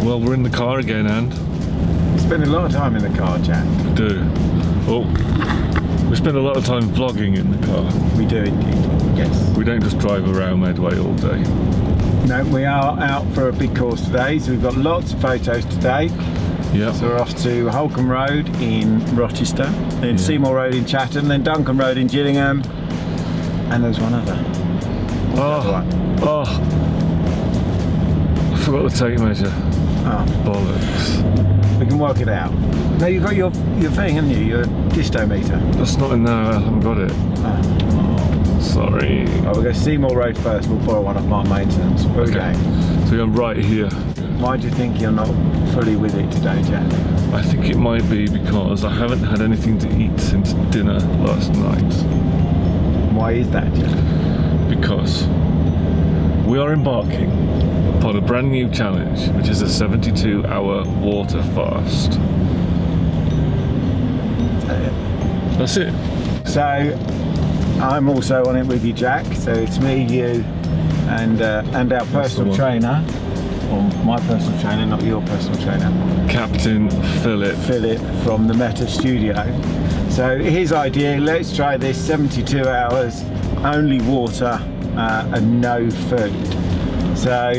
Well, we're in the car again, and Spend a lot of time in the car, Jack. we do. Oh, we spend a lot of time vlogging in the car. We do indeed, yes. We don't just drive around Medway all day. No, we are out for a big course today, so we've got lots of photos today. Yeah. So we're off to Holcombe Road in Rochester, then Seymour Road in Chatham, then Duncan Road in Gillingham, and there's one other. Oh, I forgot the tape measure. Oh, Bollocks. we can work it out. No, you've got your thing, haven't you? Your disto meter. That's not in there, I haven't got it. Oh. Sorry. Right, we'll go Seymour Road first, we'll borrow one off Mark Maintenance. Okay. So I'm right here. Why do you think you're not fully with it today, Jack? I think it might be because I haven't had anything to eat since dinner last night. Why is that, Jack? Because we are embarking upon a brand new challenge, which is a 72-hour water fast. That's it. So, I'm also on it with you, Jack. So it's me, you, and our personal trainer. Well, my personal trainer, not your personal trainer. Captain Philip. Philip from the Meta Studio. So his idea, let's try this 72 hours, only water and no food. So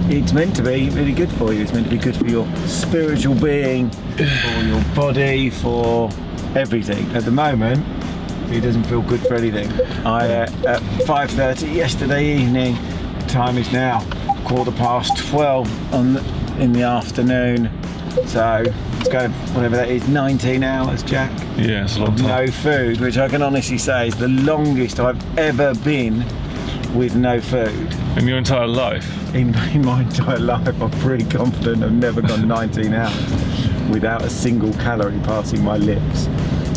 it's meant to be really good for you. It's meant to be good for your spiritual being, for your body, for everything. At the moment, it doesn't feel good for anything. At 5:30 yesterday evening, time is now 12:15 in the afternoon. So let's go, whatever that is, 19 hours, Jack. Yeah, it's a long time. No food, which I can honestly say is the longest I've ever been with no food. In your entire life? In my entire life, I'm pretty confident I've never gone 19 hours without a single calorie passing my lips.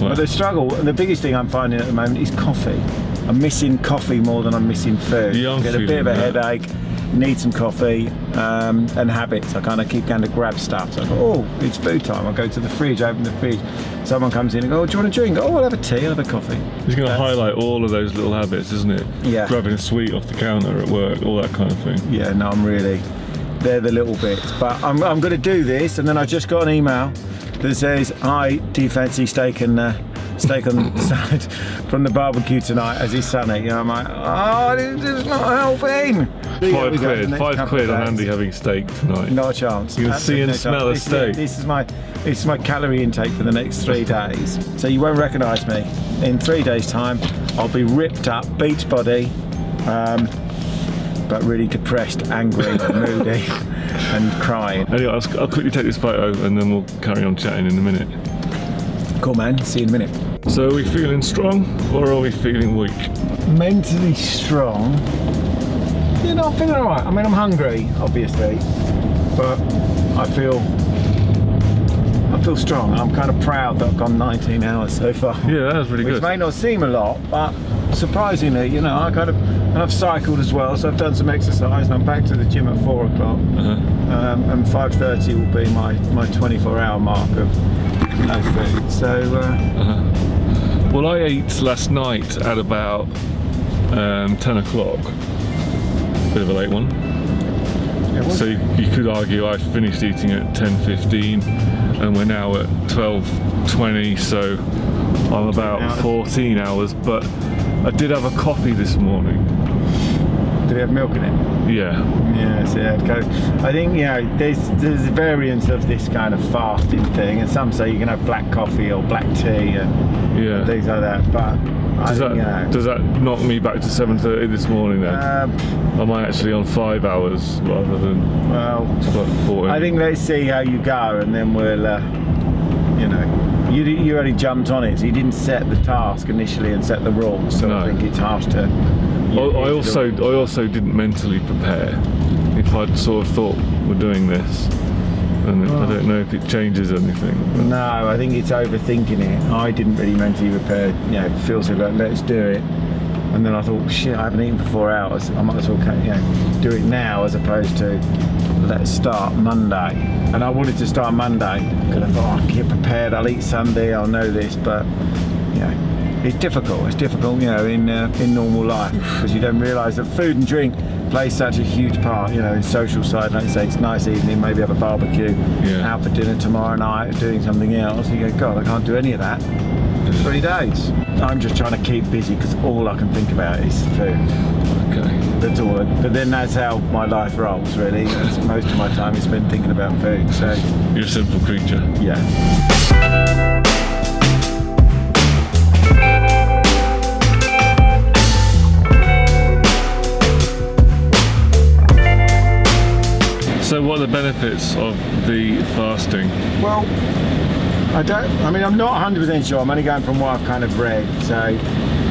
Wow. But the struggle, and the biggest thing I'm finding at the moment is coffee. I'm missing coffee more than I'm missing food. Yeah, I'm I get a bit of a feeling that. headache, need some coffee, and habits. I kind of keep going to grab stuff. So I go, oh, it's food time. I go to the fridge, open the fridge. Someone comes in and go, oh, do you want a drink? Oh, I'll have a tea, I'll have a coffee. It's going to highlight all of those little habits, isn't it? Yeah. Grabbing a sweet off the counter at work, all that kind of thing. Yeah, no, they're the little bits. But I'm going to do this, and then I just got an email that says, hi, do you fancy steak on the side from the barbecue tonight as it's sunny? You know, I'm like, oh, this is not helping. £5 quid on Andy having steak tonight. Not a chance. You can see and smell a steak. This is my calorie intake for the next 3 days. So you won't recognise me. In 3 days' time, I'll be ripped up, beach body, but really depressed, angry, moody, and crying. Anyway, I'll quickly take this photo and then we'll carry on chatting in a minute. Cool, man. See you in a minute. So are we feeling strong or are we feeling weak? Mentally strong. You know, I'm feeling alright. I mean, I'm hungry, obviously, but I feel strong. I'm kind of proud that I've gone 19 hours so far. Yeah, that was really Which good. may not seem a lot, but surprisingly, you know, and I've cycled as well, so I've done some exercise, and I'm back to the gym at 4 o'clock. And 5:30 will be my 24-hour mark of no food. So. Well, I ate last night at about 10 o'clock. Bit of a late one. So you could argue I finished eating at 10:15 and we're now at 12:20, so I'm about 14 hours, but I did have a coffee this morning. Did it have milk in it? Yeah. Yes, yeah. I think, you know, there's variants of this kind of fasting thing, and some say you can have black coffee or black tea and things like that, but does that knock me back to 7:30 this morning then? Am I actually on 5 hours rather than 14? I think let's see how you go, and then we'll, you know, you only jumped on it, so you didn't set the task initially and set the rules, so I think it's harsh to... I also didn't mentally prepare. If I'd sort of thought we're doing this, and I don't know if it changes anything. But. No, I think it's overthinking it. I didn't really mentally prepare. You know, feel so like, let's do it. And then I thought, shit, I haven't eaten for 4 hours. I might as well, you know, do it now as opposed to let's start Monday. And I wanted to start Monday because I thought, oh, I'll get prepared. I'll eat Sunday. I'll know this, but you know. it's difficult. It's difficult, you know, in normal life, because you don't realise that food and drink plays such a huge part, you know, in social side. Like you say, it's a nice evening, maybe have a barbecue, out for dinner tomorrow night, doing something else. You go, God, I can't do any of that for 3 days. I'm just trying to keep busy because all I can think about is food. Okay. That's all. But then that's how my life rolls, really. Most of my time is spent thinking about food. So You're a simple creature. yeah. So what are the benefits of the fasting? Well, I'm not 100% sure. I'm only going from what I've kind of read, so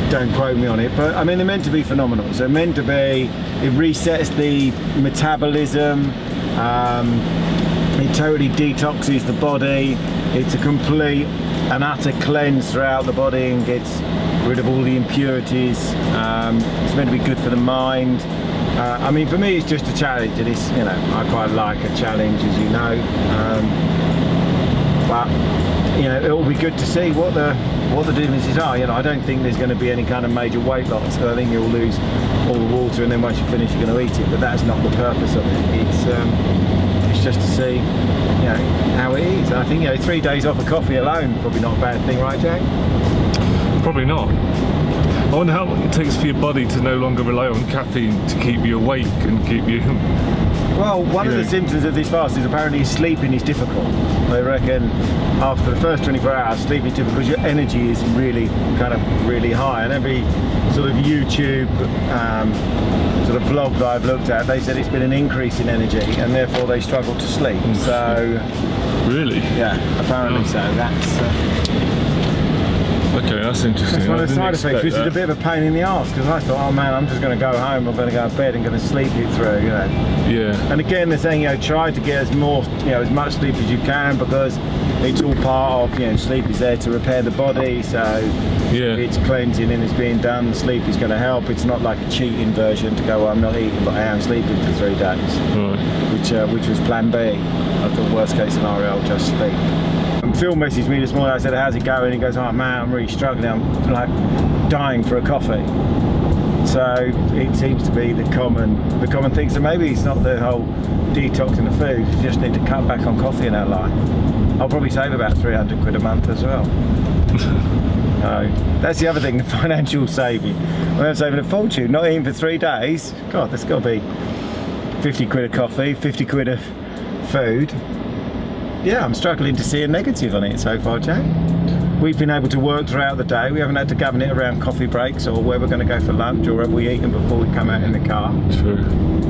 don't quote me on it. But I mean, they're meant to be phenomenal. So meant to be, it resets the metabolism. It totally detoxes the body. It's a complete and utter cleanse throughout the body and gets rid of all the impurities. It's meant to be good for the mind. I mean, for me, it's just a challenge, and it's, you know, I quite like a challenge, as you know. But you know, it will be good to see what the differences are. You know, I don't think there's going to be any kind of major weight loss. I think you'll lose all the water, and then once you finish, you're going to eat it. But that's not the purpose of it. It's just to see, you know, how it is. And I think, you know, 3 days off of coffee alone, probably not a bad thing, right, Jack? Probably not. I wonder how long it takes for your body to no longer rely on caffeine to keep you awake and keep you... Well, one of the symptoms of this fast is apparently sleeping is difficult. They reckon after the first 24 hours, sleep is difficult because your energy is really high. And every sort of YouTube sort of vlog that I've looked at, they said it's been an increase in energy and therefore they struggle to sleep. So... Really? Yeah, apparently so. That's... Okay, that's interesting. That's one of the side effects, which is a bit of a pain in the arse, because I thought, oh man, I'm just going to go home, I'm going to go to bed and going to sleep it through, you know. Yeah. And again, they're saying, you know, try to get as much sleep as you can, because it's all part of, you know, sleep is there to repair the body, so it's cleansing and it's being done, sleep is going to help. It's not like a cheating version to go, well, I'm not eating, but I am sleeping for 3 days, right. which was plan B. I thought worst case scenario, I'll just sleep. And Phil messaged me this morning. I said, how's it going? He goes, oh man, I'm really struggling. I'm like dying for a coffee. So it seems to be the common thing. So maybe it's not the whole detoxing the food. You just need to cut back on coffee in our life. I'll probably save about 300 quid a month as well. That's the other thing, the financial saving. I'm saving a fortune, not eating for 3 days. God, that's got to be 50 quid of coffee, 50 quid of food. Yeah, I'm struggling to see a negative on it so far, Jack. We've been able to work throughout the day. We haven't had to govern it around coffee breaks or where we're going to go for lunch or have we eaten before we come out in the car. True.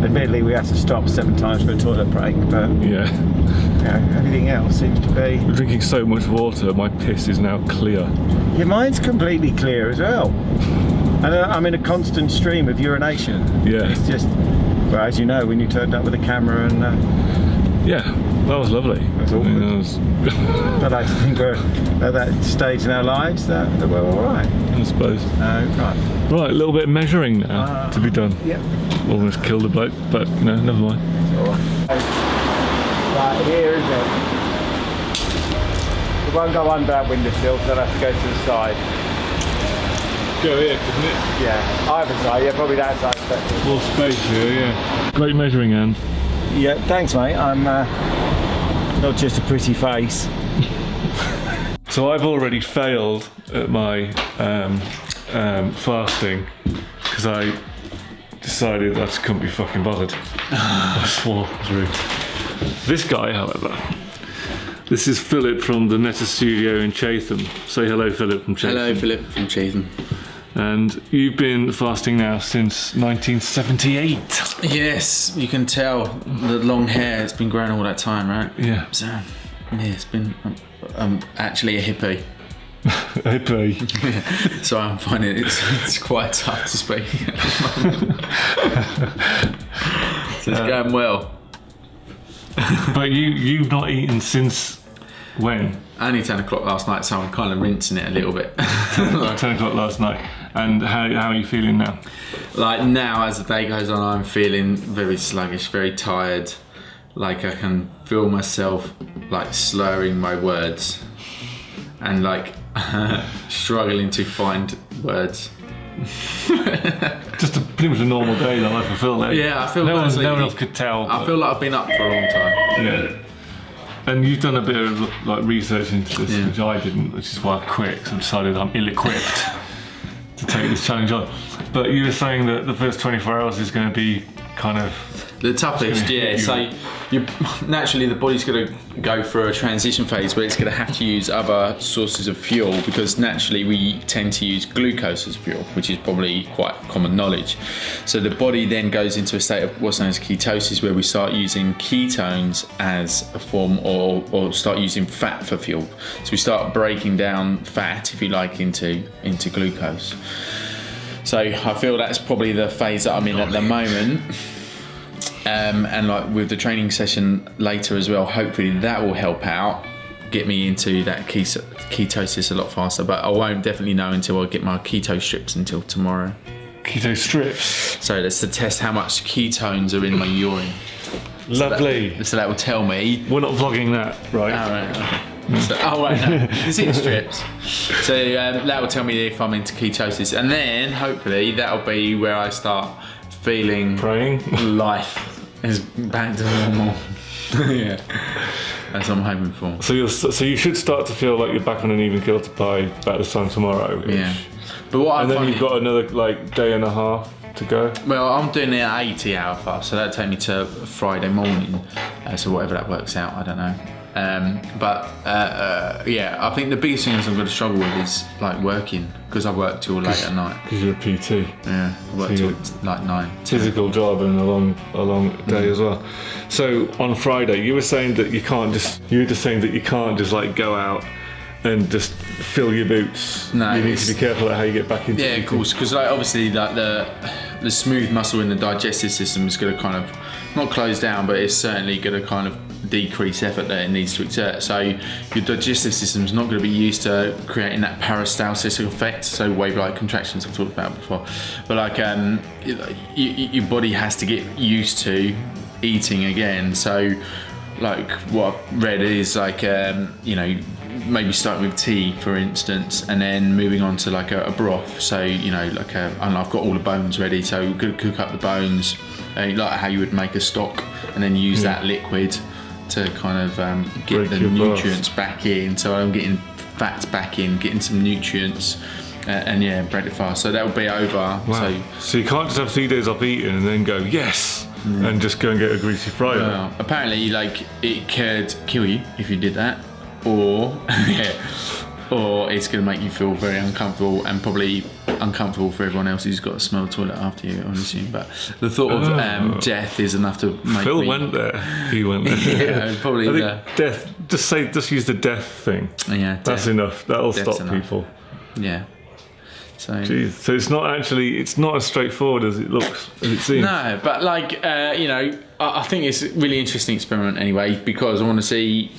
Admittedly, we had to stop 7 times for a toilet break, but yeah, you know, everything else seems to be... I'm drinking so much water, my piss is now clear. Yeah, mine's completely clear as well. And I'm in a constant stream of urination. Yeah. It's just, well, as you know, when you turned up with a camera and... Yeah, that was lovely. That's all. But I think we're at that stage in our lives that we're all right. I suppose. Right. Right, a little bit of measuring now to be done. Yep. Almost killed a bloke, but no, never mind. All right. Right, here is it. It won't go under that windowsill, so I'll have to go to the side. Go here, couldn't it? Yeah, either side. Yeah, probably that side. More space here, yeah. Great measuring hand. Yeah, thanks, mate. I'm not just a pretty face. So I've already failed at my fasting because I decided I just couldn't be fucking bothered. I swore, it was rude. This guy, however, this is Philip from the Netta Studio in Chatham. Say hello, Philip from Chatham. Hello, Philip from Chatham. And you've been fasting now since 1978. Yes, you can tell the long hair. It's been growing all that time, right? Yeah. So, yeah, it's been. I'm actually a hippie. Hippie. So I'm finding it's quite tough to speak. So it's going well. But you've not eaten since when? Only 10 o'clock last night, so I'm kind of rinsing it a little bit. 10 o'clock last night. And how are you feeling now? Like now, as the day goes on, I'm feeling very sluggish, very tired. Like I can feel myself like slurring my words. and like struggling to find words. Just pretty much a normal day that I feel like. Yeah, I feel no honestly, one else could tell. I feel like I've been up for a long time. Yeah. And you've done a bit of like research into this, which I didn't, which is why I quit, because I decided I'm ill-equipped to take this challenge on. But you were saying that the first 24 hours is going to be kind of the toughest, yeah. So naturally the body's going to go through a transition phase where it's going to have to use other sources of fuel, because naturally we tend to use glucose as fuel, which is probably quite common knowledge. So the body then goes into a state of what's known as ketosis, where we start using ketones as a form, or start using fat for fuel. So we start breaking down fat, if you like, into glucose. So I feel that's probably the phase that I'm in at the moment. And like with the training session later as well, hopefully that will help out, get me into that ketosis a lot faster. But I won't definitely know until I get my keto strips until tomorrow. keto strips. So that's to test how much ketones are in my urine. Lovely. So that will tell me. We're not vlogging that, right? Oh, right. Okay. So, no. It's in strips. So that will tell me if I'm into ketosis. And then hopefully that'll be where I start feeling praying life is back to normal. Yeah, that's what I'm hoping for. So you should start to feel like you're back on an even kilter by about this time tomorrow. Yeah, but what and then you've got another like day and a half to go. Well, I'm doing an 80-hour fast, so that'll take me to Friday morning. So whatever that works out, I don't know. Yeah, I think the biggest thing I'm going to struggle with is like working, because I work till late at night. Because you're a PT. Yeah, I work till like 9. Physical job and a long day as well. So on Friday, you were saying that you can't just like go out and just fill your boots. No, you need to be careful about how you get back into. Yeah, of course, because like obviously like the smooth muscle in the digestive system is going to kind of not close down, but it's certainly going to kind of decrease effort that it needs to exert. So your digestive system is not going to be used to creating that peristalsis effect, so wave-like contractions I've talked about before. But like your body has to get used to eating again. So like what I've read is like maybe starting with tea, for instance, and then moving on to like a broth. So and I've got all the bones ready, so we could cook up the bones like how you would make a stock, and then use that liquid to kind of get the nutrients back in. So I'm getting fats back in, getting some nutrients, and bread it fast. So that'll be over. Wow. So you can't just have 3 days off eating and then go yes, and just go and get a greasy fryer. Well, apparently, like it could kill you if you did that, or or it's going to make you feel very uncomfortable, and probably uncomfortable for everyone else who's got to smell the toilet after you, I assume. But the thought of death is enough to make Phil me... went there. He went there. Yeah, probably. I think death. Just use the death thing. Yeah, that's enough. That'll stop enough. people. Yeah. So. Jeez. So it's not as straightforward as it looks, as it seems. No, but like I think it's a really interesting experiment anyway, because I want to see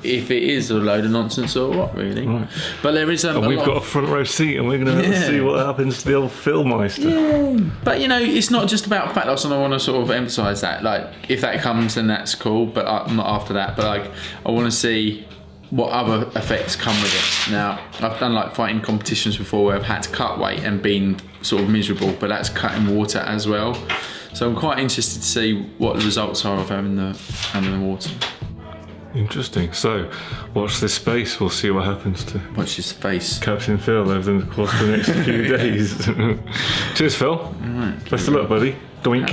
if it is a load of nonsense or what, really. Right. But there is and we've got a front row seat, and we're going to see what happens to the old Philmeister. Yeah. But it's not just about fat loss, and I want to sort of emphasise that. Like, if that comes, then that's cool, but not after that. But like, I want to see what other effects come with it. Now, I've done like fighting competitions before where I've had to cut weight and been sort of miserable, but that's cutting water as well. So I'm quite interested to see what the results are of having the water. Interesting. So, watch this space. We'll see what happens to watch this space. Captain Phil over the course of the next few days. Cheers, Phil. All right. Best of luck, buddy. Doink.